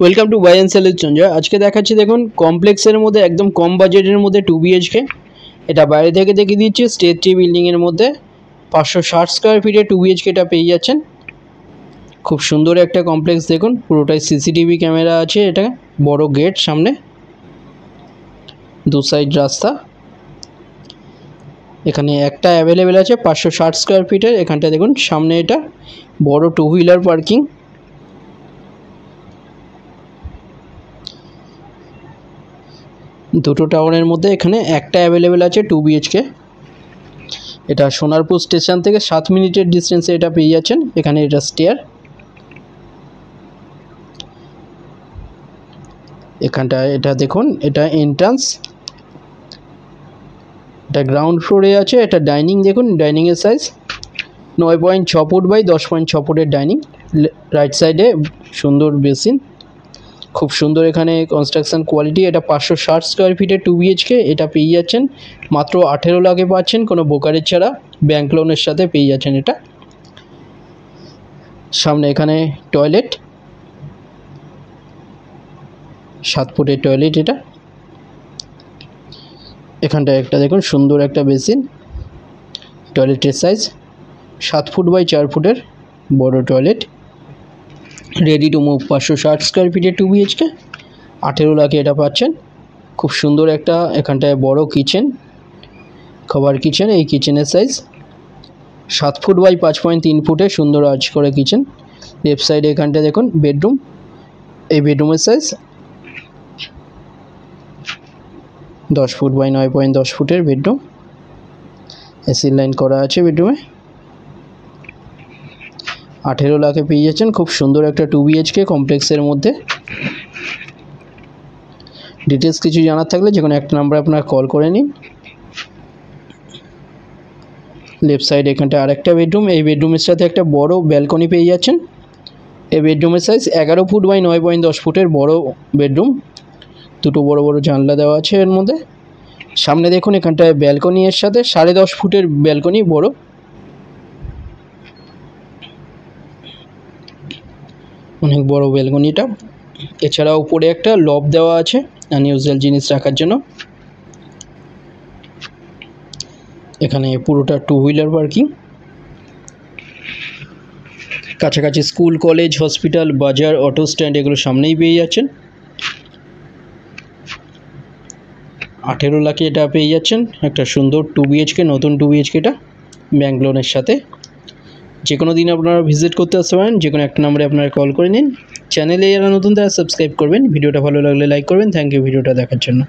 Welcome to by and সেলের সঞ্জয়। আজকে দেখাচ্ছি দেখুন কমপ্লেক্সের মধ্যে একদম কম বাজেটের মধ্যে 2 BHK। এটা বাইরে থেকে দেখিয়ে দিচ্ছি স্টেট 3 বিল্ডিংয়ের মধ্যে 560 স্কোয়ার ফিটে 2 BHKটা পেয়ে যাচ্ছেন। খুব সুন্দর একটা কমপ্লেক্স, দেখুন পুরোটাই সিসিটিভি ক্যামেরা আছে। এটা বড় গেট, সামনে দু সাইড রাস্তা। এখানে একটা অ্যাভেলেবেল আছে 560 স্কোয়ার ফিটের। এখানটা দেখুন সামনে এটা বড় 2 হুইলার পার্কিং। দুটো টাওয়ারের মধ্যে এখানে একটা অ্যাভেলেবেল আছে 2 BHK। এটা সোনারপুর স্টেশন থেকে 7 মিনিটের ডিস্টেন্সে এটা পেয়ে যাচ্ছেন। এখানে এটা স্টেয়ার, এখানটা এটা দেখুন এটা এন্ট্রান্স। এটা গ্রাউন্ড ফ্লোরে আছে। এটা ডাইনিং, দেখুন ডাইনিংয়ের সাইজ 9.6 ফুট বাই 10.6 ফুটের ডাইনিং। রাইট সাইডে সুন্দর বেসিন, খুব সুন্দর এখানে কনস্ট্রাকশন কোয়ালিটি। এটা 560 স্কোয়ার ফিটের 2 BHK। এটা পেয়ে যাচ্ছেন মাত্র 18 লাখে পাচ্ছেন, কোনো ব্রোকারেজ ছাড়া, ব্যাংক লোনের সাথে পেয়ে যাচ্ছেন এটা। সামনে এখানে টয়লেট, 7 ফুটের টয়লেট এটা। এখানটা একটা দেখুন সুন্দর একটা বেসিন। টয়লেটের সাইজ 7 ফুট বাই 4 ফুটের বড় toilet. Ready to move 560 square ফিটের 2 BHK, 18 লাখে এটা পাচ্ছেন। খুব সুন্দর একটা এখানটায় বড় কিচেন, খাবার কিচেন। এই কিচেনের সাইজ 7 ফুট বাই 5.3 ফুটে সুন্দর আর্চ করে কিচেন। লেফট সাইডে এখানটায় দেখুন বেডরুম। এই বেডরুমের সাইজ 10 ফুট বাই 9.10 ফুটের বেডরুম। এসি লাইন করা আছে বেডরুমে। 18 লাখে পেয়ে যাচ্ছেন খুব সুন্দর একটা 2 BHK কমপ্লেক্সের মধ্যে। ডিটেলস কিছু জানার থাকলে যে কোনো একটা নাম্বার আপনারা কল করে নিন। লেফট সাইড এখানটা আরেকটা বেডরুম। এই বেডরুমের সাথে একটা বড় ব্যালকনি পেয়ে যাচ্ছেন। এই বেডরুমের সাইজ 11 ফুট বাই 9.10 ফুটের বড় বেডরুম। দুটো বড় বড় জানলা দেওয়া আছে এর মধ্যে। সামনে দেখুন এখানটায় ব্যালকনি, এর সাথে 10.5 ফুটের ব্যালকনি বড়। অনেক বড় ব্যালকনিটা। এছাড়া উপরে একটা লব দেওয়া আছে আনইউজুয়াল জিনিস রাখার জন্য। এখানে পুরোটা 2 হুইলার পার্কিং। কাছাকাছি স্কুল, কলেজ, হসপিটাল, বাজার, অটো স্ট্যান্ড এগুলো সামনেই পেয়ে যাচ্ছেন। 18 লাখে এটা পেয়ে যাচ্ছেন একটা সুন্দর 2 BHK, নতুন 2 BHKটা ব্যাংক লোনের সাথে। যে কোনো দিন আপনারা ভিজিট করতে আসতে পারেন। যে কোনো একটা নাম্বারে আপনারা কল করে নিন। চ্যানেলে যারা নতুন তারা সাবস্ক্রাইব করবেন। ভিডিওটা ভালো লাগলে লাইক করবেন। থ্যাংক ইউ ভিডিওটা দেখার জন্য।